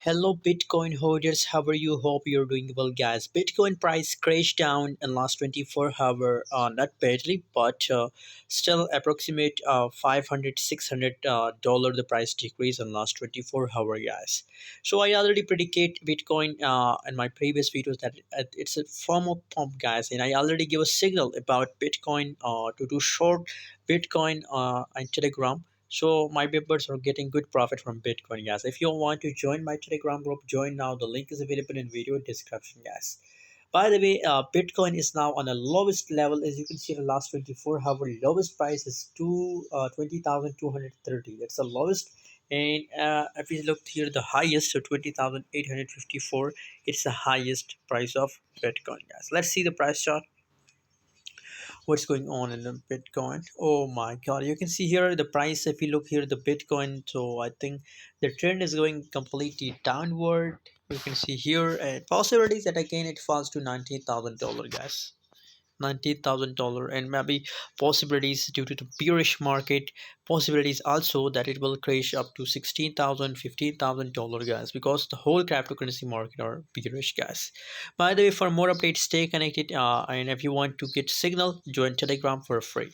Hello, Bitcoin holders. How are you? Hope you're doing well, guys. Bitcoin price crashed down in last 24 hours. Not badly, but still approximate 500 $600 the price decrease in last 24 hours, guys. So I already predicate Bitcoin in my previous videos that it's a form of pump, guys, and I already give a signal about Bitcoin to do short Bitcoin on Telegram. So my members are getting good profit from Bitcoin, guys. If you want to join my Telegram group, join now. The link is available in video description, guys. By the way, Bitcoin is now on the lowest level. As you can see, the last 24-hour lowest price is 20,230. That's the lowest. And if we look here, the highest, so 20,854, it's the highest price of Bitcoin, guys. Let's see the price chart. What's going on in the Bitcoin? Oh my god, you can see here the price. If you look here, the Bitcoin, so I think the trend is going completely downward. You can see here and possibilities that again it falls to $19,000, guys. $19,000, and maybe possibilities due to the bearish market, possibilities also that it will crash up to 16,000, $15,000, guys, because the whole cryptocurrency market are bearish, guys. By the way, for more updates, stay connected, and if you want to get signal, join Telegram for free.